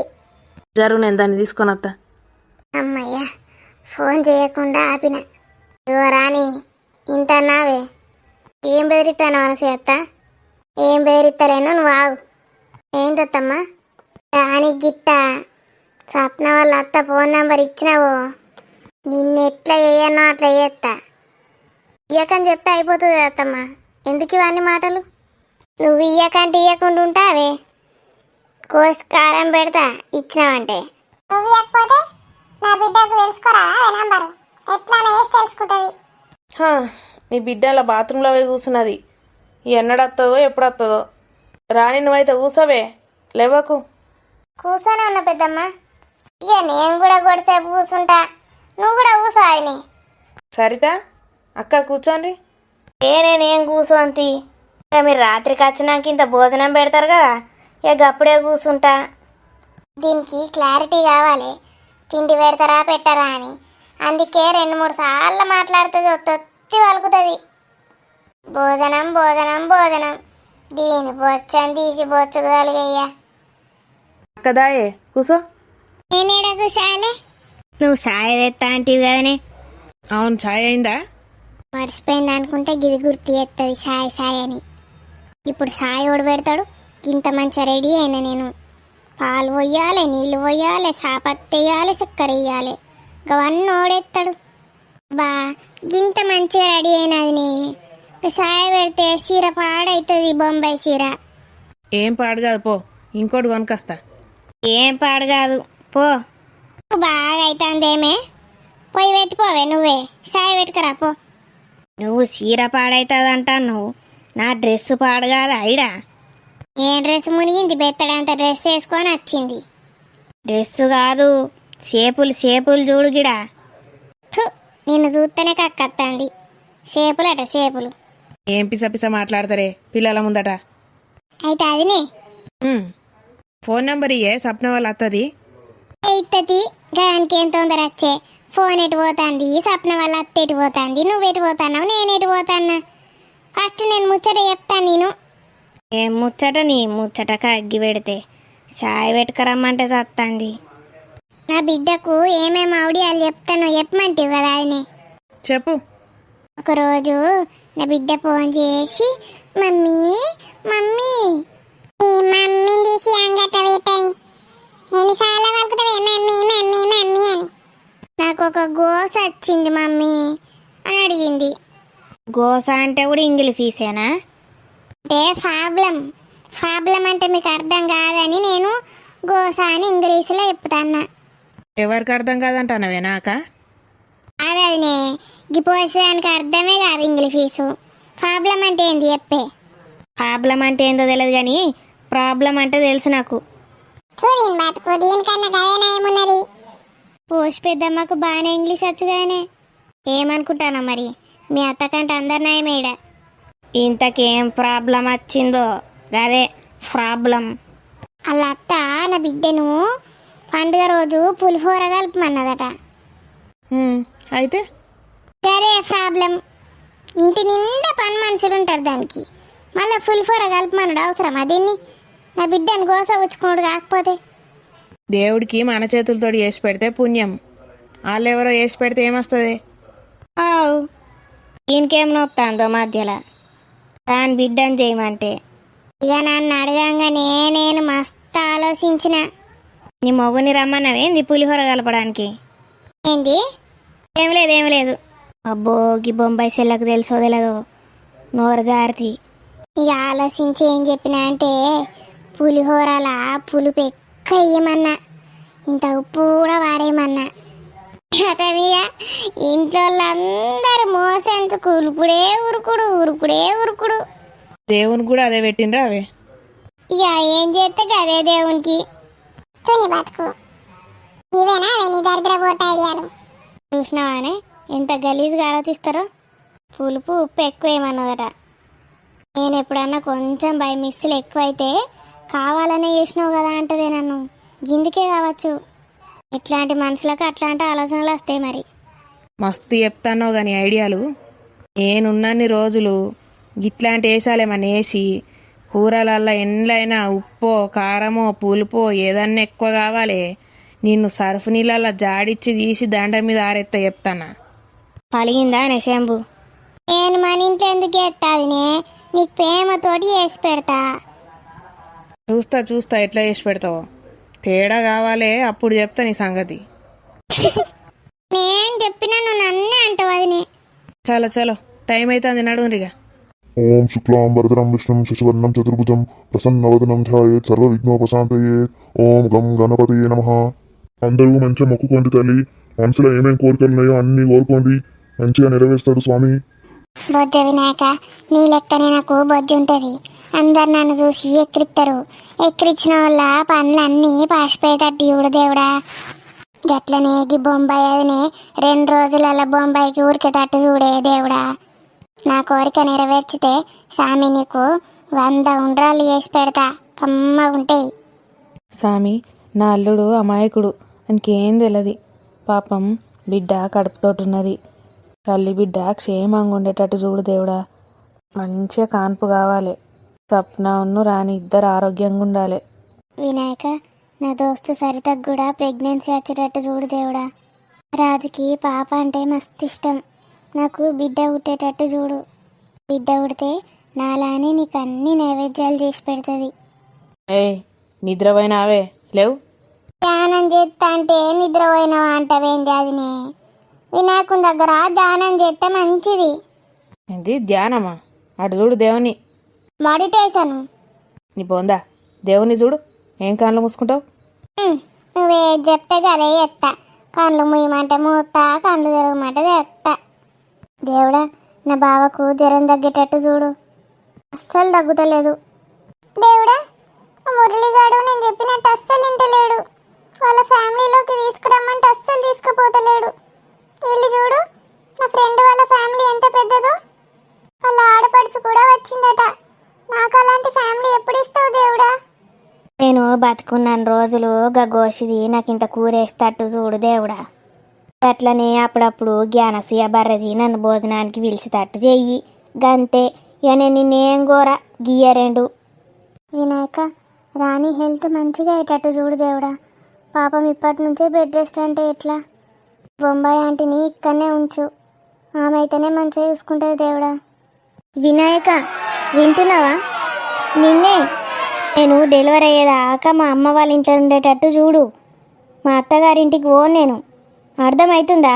జరుగు, నేను దాన్ని తీసుకొని వస్తా. అమ్మయ్య, ఫోన్ చేయకుండా ఆపిన. రాని ఇంటన్నావే. ఏం బెదిరిస్తాను అనసూయత్త? ఏం బెదిరిస్తలేను, నువ్వు ఆగు. ఏంటత్తమ్మా దానికి గిట్ట స్వప్న వాళ్ళ అత్త ఫోన్ నెంబర్ ఇచ్చినావో నిన్ను ఎట్లా చేయనో అట్లా చేస్తా ఇయ్యకని చెప్తే అయిపోతుంది అత్తమ్మా ఎందుకు ఇవన్నీ మాటలు నువ్వు ఇయ్యకంటే ఇయ్యకుండా ఉంటావే కోసి కారం పెడతా ఇచ్చినావంటే నువ్వు ఇవ్వకపోతే నా బిడ్డకు తెలుసుకోరా నెంబరు ఎట్లా వేసి తెలుసుకుంటుంది హా, నీ బిడ్డ అలా బాత్రూంలో పోయి కూర్చున్నది ఎన్నడు వస్తుందో ఎప్పుడు వస్తుందో రాని నువ్వైతే కూసవే లేవకు. కూర్చొని ఉన్నా పెద్దమ్మ ఇక నేను కూడా గొడసేపు కూర్చుంటా నువ్వు కూడా కూర్చో ఆయని సరిత అక్క కూర్చోండి. నేనేం కూర్చోంతి ఇక మీరు రాత్రికి వచ్చినాక ఇంత భోజనం పెడతారు కదా ఇక అప్పుడే కూర్చుంటా. దీనికి క్లారిటీ కావాలి తిండి పెడతారా పెట్టరా అని అందుకే 2-3 సార్లు మాట్లాడుతుంది ఒత్తి వలుకుతుంది భోజనం భోజనం భోజనం దీని బొచ్చని తీసి బొచ్చుకోగలిగయ్యా అక్కదాయే కూసో. నేనేడ కూసాలే నువ్వు ఛాయ్ తెస్తా అంటివి కదనే. అవును ఛాయ్ అయిందా? మర్చిపోయింది అనుకుంటే గిది గుర్తు చేస్తుంది సాయ్ సాయ్ అని ఇప్పుడు సాయ్ ఓడి పెడతాడు ఇంత మంచిగా రెడీ అయినా నేను పాలు పోయాలి నీళ్ళు పోయాలి సాపత్తి వేయాలి చక్కెర వేయాలి అవన్నీ ఓడెత్తాడు బా గింత మంచిగా రెడీ అయినది సాయ పెడితే చీర పాడవుతుంది బొంబాయి చీర ఏం పాడు కాదు పో ఇంకోటి కొనుకొస్తా. ఏం పాడు కాదు పో. బాగా అవుతుందేమే పోయి పెట్టిపోవే నువ్వే సాయ పెట్టుకురా పో నువ్వు చీర పాడవుతుంది నువ్వు నా డ్రెస్ పాడు కాదు అయిడా. ఏ డ్రెస్ మునిగింది బెత్తడంత డ్రెస్ వేసుకొని వచ్చింది డ్రెస్ కాదు సేపులు చూడు గిడా. థు, నిన్ను చూస్తేనే కక్కత్తంది సేపులట సేపులు ఏం పిస మాట్లాడతారే పిల్లల ముందట. అయితే అదినే ఫోన్ నెంబర్ ఇయ్యే సప్న వాళ్ళ అత్తది. ఇత్తది గానికి ఏం తొందర వచ్చే ఫోన్ ఎటు పోతుంది సప్న వాళ్ళ అత్త ఎటు పోతుంది నువ్వు ఎటు పోతున్నావు నేను ఎటు పోతాన్నా ఫస్ట్ నేను ముచ్చట చెప్తాను నేను ఏం ముచ్చట నీ ముచ్చట అగ్గి పెడితే చాయ్ పెట్టుకురమ్మంటే చత్తాంది. నా బిడ్డకు ఏమేమి ఆవిడియాలు చెప్తానో చెప్పమంటివి కదా ఆయనే చెప్పు. ఒకరోజు నా బిడ్డ ఫోన్ చేసి మమ్మీ మమ్మీ మమ్మీని తీసి అంగట పెట్టని ఎన్నిసార్లు వలుకుతావే మమ్మీ మమ్మీ మమ్మీ అని నాకు ఒక గోస వచ్చింది మమ్మీ అని అడిగింది గోస అంటే కూడా ఇంగ్లీష్ ఫీసేనా? అంటే ప్రాబ్లం అంటే మీకు అర్థం కాదని నేను గోస అని ఇంగ్లీష్లో చెప్తాన్నా ఎవరికి అర్థం కాదంటానవే నాక? అదనే గిపోసానికి అర్థమే కాదు ఇంగ్లీష్ ఫీజు ప్రాబ్లం అంటే ఏంది చెప్పే ప్రాబ్లం అంటే ఏందో తెలియదు కానీ ప్రాబ్లం అంటే తెలుసు నాకు. పోస్ట్ పెద్దమ్మకు బాగానే ఇంగ్లీష్ వచ్చు కదనే ఏమనుకుంటానా మరి మీ అత్తకంటే అందరు నయమేడ ఇంతకేం ప్రాబ్లం వచ్చిందో అదే ప్రాబ్లం. అలా అత్త నా బిడ్డను పండుగ రోజు పులిహోర కలుపమన్నదట అయితే సరే ప్రాబ్లం ఇంటి నిండా పని మనుషులు ఉంటారు దానికి మళ్ళీ పులిహోర కలుపమన్నాడు అవసరమా దీన్ని నా బిడ్డను గోస ఉచ్చుకున్నాడు కాకపోతే దేవుడికి మన చేతులతో వేసి పెడితే పుణ్యం వాళ్ళు ఎవరో వేసి పెడితే ఏమొస్తుంది? ఈయనకేం నొత్తాందో మధ్యలో దాని బిడ్డని చేయమంటే ఇక నన్ను అడగంగానే నేను మస్తు ఆలోచించిన నీ మొగుని రమ్మన్నవేంది పులిహోర కలపడానికి? ఏంది ఏం లేదు అబ్బో గీ బొంబాయి చెల్లకు తెలుసో తెలియదో నోరు జారితి. ఇక ఆలోచించి ఏం చెప్పినా అంటే పులిహోరలా పులుపు ఎక్కువ వేయమన్నా ఇంత ఉప్పు కూడా వారేయమన్నా కదవిగా ఇంట్లో అందరు మోసెన్స్ ఉరుకుడే ఉరుకుడు దేవుని కూడా అదే పెట్టిండ్రా అవే. ఇక ఏం చేస్తే అదే దేవునికి తుని బతుకు ఇవేనా అవన్నీ దరిద్ర పోట ఐడియాలు చూసినావానే ఎంత గలీజ్గా ఆలోచిస్తారో పులుపు ఉప్పు ఎక్కువ ఏమన్నదట నేను ఎప్పుడన్నా కొంచెం బై మిస్సులు ఎక్కువైతే కావాలనే చేసినావు కదా అంటదే నన్ను గిందుకే కావచ్చు ఇట్లాంటి మనుషులకు అట్లాంటి ఆలోచనలు వస్తాయి మరి. మస్తు చెప్తానో కానీ ఐడియాలు నేనున్నన్ని రోజులు ఇట్లాంటి వేసాలేమన్నా వేసి కూరలల్లో ఎండ్లైనా ఉప్పో కారమో పులుపో ఏదన్నా ఎక్కువ కావాలి నిన్ను సర్ఫ్ నీళ్ళల్లో జాడిచ్చి తీసి దండ మీద ఆరెత్తా చెప్తానా. పలిగిందా నెశంబు? నేను మన ఇంట్లో ఎందుకు ఎత్తాదినే నీకు ప్రేమతోటి వేసి పెడతా చూస్తా చూస్తా ఎట్లా చేసి పెడతావో. తేడా కావాలే అప్పుడు చెప్తా నీ సంగతి. నేను చెప్పినా నువ్వు నన్నే అంటావు వదినే. చలో చలో టైం అవుతుంది నడువురిగా. ఓం శుక్లాం వరదరం విష్ణుం శశివర్ణం చతుర్భుజం ప్రసన్నవదనం ధ్యాయేత్ సర్వవిఘ్నోపశాంతయేత్. ఓం గం గణపతయే నమః. అందరూ మంచిగా మొక్కుకోండి తల్లి. మనసులో ఏమేం కోరికలు ఉన్నాయో అన్ని కోరుకోండి, మంచిగా నెరవేరుస్తాడు స్వామి. బొజ్జ వినాయక, నీ లెక్కనే నాకు బొజ్జు ఉంటుంది. అందరు నన్ను చూసి ఎక్కిరిస్తారు. ఎక్కిరిచ్చిన వాళ్ళ పనులన్నీ పాసిపోయేటట్టు చూడు దేవుడా. గట్లనే గీ బొంబాయి అదినే 2 రోజులలో బొంబాయికి ఊరికేటట్టు చూడే దేవుడా. నా కోరిక నెరవేర్చితే సామి నీకు 100 ఉండ్రాలు చేసి పెడతా, కమ్మ ఉంటాయి. స్వామి, నా అల్లుడు అమాయకుడు, ఆయనకేం తెలియదు. పాపం బిడ్డ కడుపుతోటున్నది. తల్లి బిడ్డ క్షేమంగా ఉండేటట్టు చూడు దేవుడా. మంచిగా కాన్పు కావాలి. సప్న రాని ఇద్దరు ఆరోగ్యంగా ఉండాలి. వినాయక, నా దోస్తు సరితకు కూడా ప్రెగ్నెన్సీ వచ్చేటట్టు చూడు దేవుడా. రాజుకి పాప అంటే మస్తు ఇష్టం. నాకు బిడ్డ పుట్టేటట్టు చూడు. బిడ్డ పుడితే నాలానే నీకు అన్ని నైవేద్యాలు చేసి పెడుతుంది. ఏయ్, నిద్రపోయినావే లేవు. ధ్యానం చేస్తా అంటే నిద్రపోయినవా అంటవేంటి అదినే. వినాయకుని దగ్గర ధ్యానం చేస్తే మంచిది. ఏంది ధ్యానమా? అటు చూడు దేవుని. మెడిటేషన్. నీ బొందా, దేవుని చూడు. ఏం కళ్ళు మూసుకుంటావు? నువ్వే చెప్తే అదే ఎత్తా. కళ్ళు ముయ్యమంటే మూస్తా, కళ్ళు తిరగమంటే తెస్తా. దేవుడా, నా బావకు జ్వరం తగ్గేటట్టు చూడు. అస్సలు తగ్గుతలేదు. దేవుడా, మురళిగాడు నేను చెప్పినట్టు అస్సలు వింటలేడు. వాళ్ళ ఫ్యామిలీలోకి తీసుకురమ్మంటే అస్సలు తీసుకుపోతలేడు. వీళ్ళు చూడు, నా ఫ్రెండ్ వాళ్ళ ఫ్యామిలీ ఎంత పెద్దదో. వాళ్ళ ఆడపడుచు కూడా వచ్చిందట. నాకు అలాంటి ఫ్యామిలీ ఎప్పుడు ఇస్తావు దేవుడా? నేను బతుకున్నాను రోజులు గోసిది నాకు ఇంత కూరేస్తట్టు చూడు దేవుడా. అట్లనే అప్పుడప్పుడు జ్ఞానసూయ బర్రది నన్ను భోజనానికి పిలిచేటట్టు చెయ్యి. గంతే. ఇక నేను నిన్నేం గోరా గియ్య 2. వినాయక, రాణి హెల్త్ మంచిగా అయ్యేటట్టు చూడు దేవుడా. పాపం ఇప్పటి నుంచే బెడ్ రెస్ట్ అంటే ఎట్లా? బొంబాయి ఆంటీని ఇక్కడనే ఉంచు. ఆమె అయితేనే మంచిగా చూసుకుంటుంది దేవుడా. వినాయక, వింటున్నావా? నిన్నే. నేను డెలివరీ అయ్యేదాకా మా అమ్మ వాళ్ళ ఇంట్లో ఉండేటట్టు చూడు. మా అత్తగారింటికి పో. నేను అర్థమవుతుందా?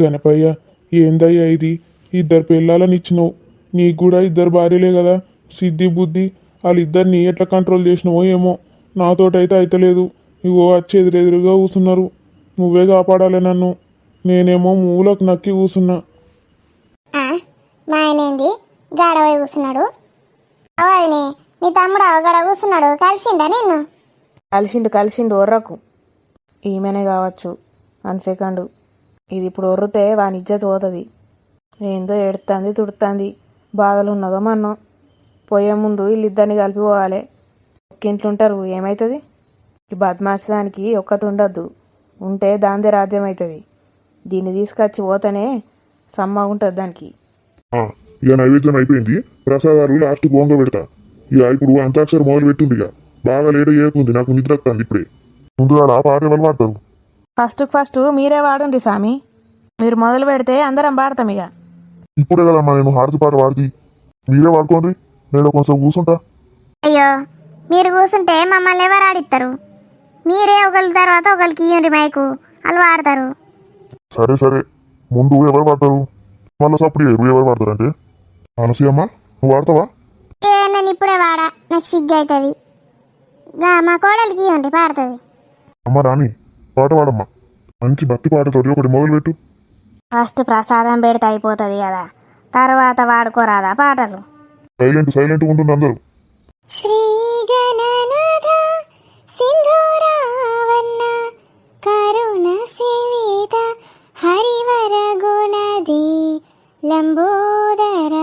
గణపయ్య, ఏందయ్యా ఇది? 2 పిల్లలని ఇచ్చినావు. నీకు కూడా 2 భార్యలే కదా. సిద్ధి బుద్ధి వాళ్ళిద్దరిని ఎట్లా కంట్రోల్ చేసినావో ఏమో. నాతోటైతే అయితలేదు. ఇగో వచ్చి ఎదురెదురుగా కూసున్నారు. నువ్వే కాపాడాలి నన్ను. నేనేమో మూలకు నక్కి కూసున్నా. మా ఆయన ఏంది గాడవై కూర్చున్నాడు? అవని నీ తమ్ముడు అవగడ కూర్చున్నాడు. కలిసిండా నిన్ను? కలిసిండు ఒర్రకు. ఈమెనే కావచ్చు 1 సెకండు. ఇది ఇప్పుడు ఒర్రితే వాని ఇజ్జత్ పోతుంది. ఏందో ఎడుతుంది తుడుతుంది. బాధలు ఉన్నదో మన్నో. పోయే ముందు వీళ్ళిద్దరిని కలిపి పోవాలి. ఒక్కింట్లుంటారు, ఏమవుతుంది? ఈ బద్మాసానికి ఒక్కతి ఉండద్దు. ఉంటే దాందే రాజ్యం అవుతుంది. దీన్ని తీసుకొచ్చి పోతేనే సమ్మగా ఉంటుంది దానికి. ఇక నైవేద్యం అయిపోయింది. ప్రసాదాలు లాస్ట్ గోంగ పెడతా. ఇక ఇప్పుడు అంతాక్షరి మొదలు పెట్టింది. ఇక బాగా లేట్ చేయకుంది, నాకు నిద్ర వస్తుంది ఇప్పుడే. ముందుగా ఆ పాట ఎవరు పాడతారు? ఫస్ట్ మీరే వాడండి స్వామి. మీరు మొదలు పెడితే అందరం పాడతాం. ఇక ఇప్పుడే కదమ్మా నేను హారతి పాట పాడుతీ. మీరే పాడుకోండి, నేను కొంచెం కూర్చుంటా. అయ్యో, మీరు కూర్చుంటే మమ్మల్ని ఎవరు ఆడిస్తారు? మీరే ఒకరి తర్వాత ఒకరికి ఇయ్యండి మైకు, వాళ్ళు వాడతారు. సరే సరే, ముందు ఎవరు పాడతారు? మళ్ళీ సప్పుడు ఎవరు పాడతారంటే? అనసూయమ్మ, నువ్వు పాడతావా? నేను ఇప్పుడే వాడా, నాకు సిగ్గు అవుతుంది. మా కోడలికి ఇవ్వండి, పాడుతుంది. అమ్మ రాణి, పాట పాడమ్మా. మంచి భక్తి పాటతోటి ఒకటి మొదలు పెట్టు. ఫస్ట్ ప్రసాదం పెడితే అయిపోతుంది కదా, తర్వాత వాడుకోరాదా పాటలు? సైలెంట్ ఉంటుంది అందరూ. శ్రీ గణనాథ సింధూరావన్న కరుణ సేవిత హరివర గుణది లంబోదర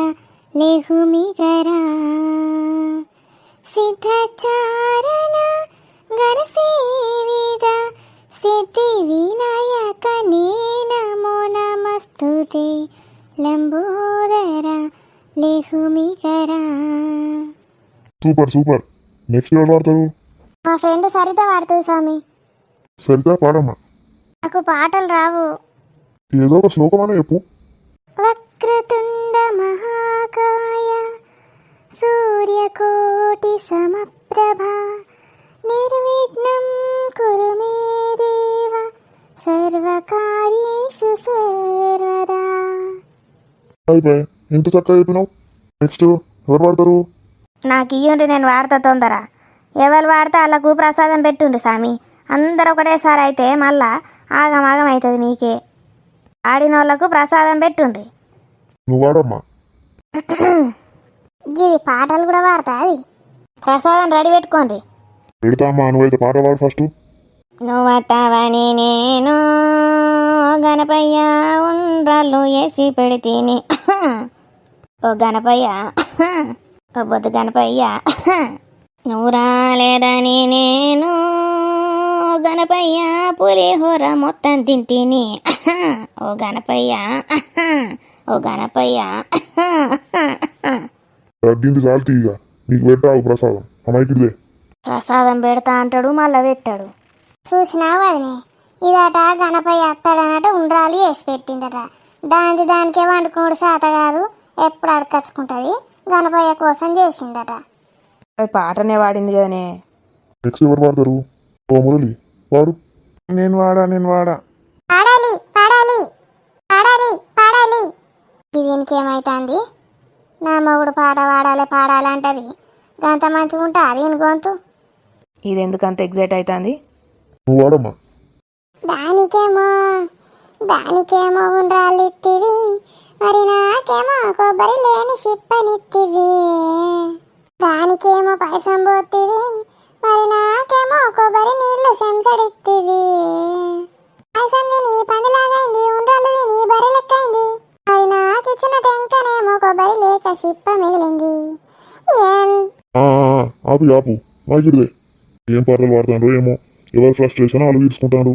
లేహుమిగరా సిద్ధచారణ గణసేవిత సిద్ధి వినాయక నే నమో నమస్తుతే లంబోదర లేహుమిగరా. సూపర్. నెక్స్ట్ ఎవరు పాడతారు? మా ఫ్రెండ్ సరిత పాడుతుంది స్వామి. సరితా పాడమ్మా. నాకు పాటలు రావు. ఏదో ఒక శ్లోకమనే చెప్పు. వక్రతుండ మహాకాయ సూర్యకోటి సమప్రభ ప్రభా నిర్విఘ్నం కురు మే దేవ సర్వకార్యేషు సర్వదా. అయిపోయి ఇంత చక్కగా చెప్పినావు. నెక్స్ట్ ఎవరు పాడతారు? నాకు ఇయ్యుండి నేను వాడతా తొందర. ఎవరు వాడితే వాళ్ళకు ప్రసాదం పెట్టుండ్రు స్వామి. అందరు ఒకటేసారి అయితే మళ్ళా ఆగమాగం అవుతుంది మీకే. ఆడిన వాళ్ళకు ప్రసాదం పెట్టుండ్రి. నువ్వు వాడమ్మా. ఇది పాటలు కూడా పాడతా అది. ప్రసాదం రెడీ పెట్టుకోండి. పెడతామ్మా. నువ్వైతే పాట పాడు ఫస్ట్. నువ్వతావని నేను గణపయ్య ఉండ్రాళ్ళు వేసి పెడితేని. ఓ గణపయ్య, ఓ బొద్దు గణపయ్య, నువ్వు రాలేదని నేను గణపయ్య పులిహోర మొత్తం తింటిని. ఓ గణపయ్య, ఓ గణపయ్య. తగ్గింది చాలు తీయగా. నీకు పెట్టావు ప్రసాదం. అమ్మాయికిదే ప్రసాదం పెడతా అంటాడు మళ్ళా పెట్టాడు. చూసినావు వదినే, ఇదట గణపయ్య అత్తాడనట ఉండ్రాలు వేసి పెట్టిందట. దానికే వండుకోడు శాత కాదు, ఎప్పుడు అడకచ్చుకుంటుంది. గణపయ్య కోసం చేసిందట. అది పాటనే వాడింది కదనే. నెక్స్ట్ ఎవరు పాడతారు? ఓ మురళి వాడు. నేను వాడా. పాడాలి పాడాలి పాడాలి పాడాలి. ఇది ఇంకేమైతుంది? నా మొగుడు పాట పాడాలి అంటది. గంత మంచిగా ఉంటా దీని గొంతు. ఇది ఎందుకు అంత ఎగ్జైట్ అవుతుంది? నువ్వు వాడమ్మా. దానికేమో ఉండ్రాళ్ళు ఇత్తివి, మరి నాకేమో కొబ్బరి లేని సిప్పనిత్తివి. దానికేమో పాయసం పోతివి, మరి నాకేమో కొబ్బరి నీళ్లు చెంచడిత్తివి. పాయసం తిని పందిలాగైంది, ఉండ్రాళ్ళు తిని బరి లెక్కైంది. మరి నాకిచ్చిన టెంకనేమో కొబ్బరి లేక సిప్ప మిగిలింది. ఆపు మాకిదే. ఏం పాటలు పాడుతాండ్రో ఏమో. ఎవరు ఫ్రస్ట్రేషన్ వాళ్ళు తీర్చుకుంటారు.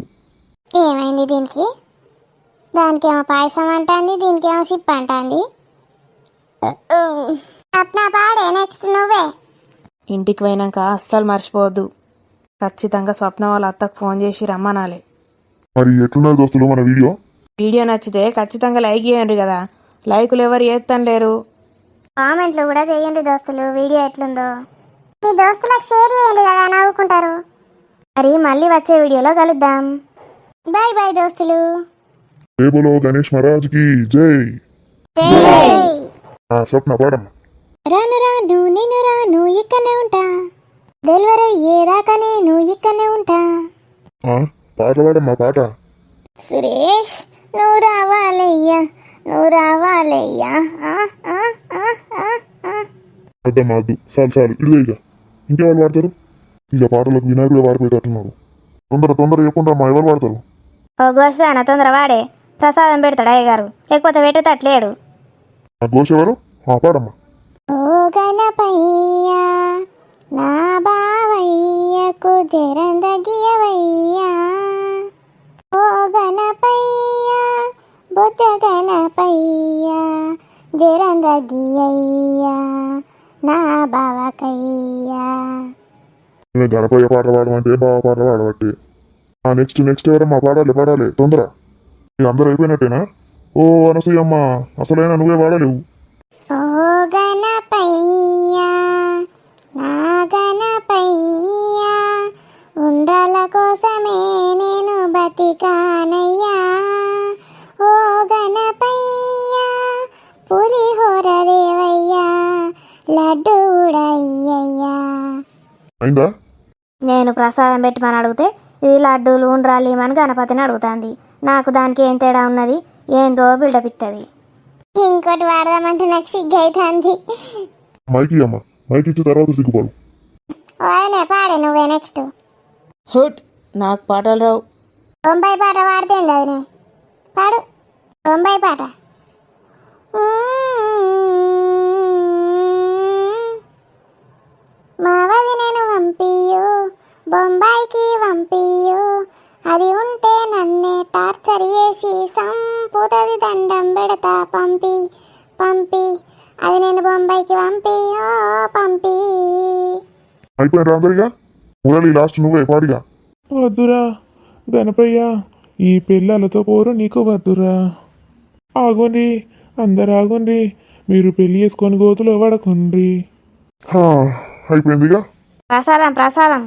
ఏమైంది దీనికి? దానికేమో పాయసం అంటుంది, దీనికేమో సిప్ప అంటుంది. అప్నా పాడే, నెక్స్ట్ నువ్వే. ఇంటికి పోయినాక అస్సలు మర్చిపోవద్దు. ఖచ్చితంగా స్వప్న వాళ్ళ అత్తకు ఫోన్ చేసి రమ్మనాలి. మరి ఎట్లున్నారు దోస్తులు మన వీడియో? వీడియో నచ్చితే ఖచ్చితంగా లైక్ చేయండి కదా. లైకులు ఎవరు చేస్తాను లేరు. కామెంట్లు కూడా చేయండి దోస్తులు, వీడియో ఎట్లుందో. మీ దోస్తులకు షేర్ చేయండి కదా, నవ్వుకుంటారు. మరి మళ్ళీ వచ్చే వీడియోలో కలుద్దాం. బాయ్ బాయ్ దోస్తులు. జై బోలో గణేష్ మహారాజ్కి జై. స్వప్న పాడమ్మా. రాను నేను రాను ఇక్కడనే ఉంటా, డెలివరీ అయ్యేదాకా నేను ఇక్కడనే ఉంటా. పాట పాడమ్మా పాట. సురేష్ నువ్వు రావాలయ్యా, నువ్వు రావాలయ్యా. అద్దమ్మా అద్దు, చాలు ఇదే. ఇక ఇంకెవరు పాడతారు? ఇక పాటలకు వినాయకుడు వారిపోయేటట్టున్నాడు. తొందర చెప్పకుండా అమ్మా ఎవరు పాడతారు? ఓ గోసాన తొందర వాడే. ప్రసాదం పెడతాడు అయ్యగారు, లేకపోతే పెట్టేటట్లేడు. ఆ ఘోష ఎవరు? పాడమ్మా. ఓ గణపయ్యా నా బావయ్యకు జరందగియవయ్యా. ఓ గణపయ్యా బొజ్జ గణపయ్యా జరందగియ్యా నా బావకయ్యా. గణపయ్య పాట పాడమంటే బాగా పాట పాడబట్టి. నెక్స్ట్ ఎవరమ్మా? పాడాలి తొందర. ఇక అందరూ అయిపోయినట్టేనా? ఓ అనసూయమ్మ, అసలైనా నువ్వే పాడలేవు. ఓ గణపయ్యా నా గణపయ్యా ఉండ్రాల కోసమే నేను బతికానయ్యా. ఓ గణపయ్యా పులిహోర దేవయ్యా లడ్డు ఉడయ్యయ్యా. అయిందా? నేను ప్రసాదం పెట్టమని అడిగితే ఇది లడ్డూలు ఉండ్రాలు ఇవ్వమని గణపతిని అడుగుతుంది. నాకు దానికి ఏం తేడా ఉన్నది? ఏందో బిల్డప్ ఇస్తుంది. ఇంకోటి వాడదామంటే నాకు సిగ్గు అవుతుంది. మైకి అమ్మ, మైకి ఇచ్చిన తర్వాత సిగ్గుపడు. ఓనే పాడే నువ్వే నెక్స్ట్. హుట్, నాకు పాటలు రావు. బొంబాయి పాట పాడితేంది అదినే పాడు. బొంబాయి పాట. మా వదినెను వంపియు బొంబాయికి వంపియు, అది ఉంటే నన్నే టార్చర్ చేసి సంపుతది, దండం పెడతా పంపి అది నేను బొంబాయికి పంపి. అయిపోయిన అందరిగా. మురళి లాస్ట్ నువ్వే పాడిగా. వద్దురా గణపయ్య, ఈ పిల్లలతో పోరు నీకు వద్దురా. ఆగుండ్రి, అందరు ఆగుండ్రి, మీరు పెళ్లి చేసుకొని గోతులు పడకుండ్రి. అయిపోయిందిగా. ప్రసాదం ప్రసాదం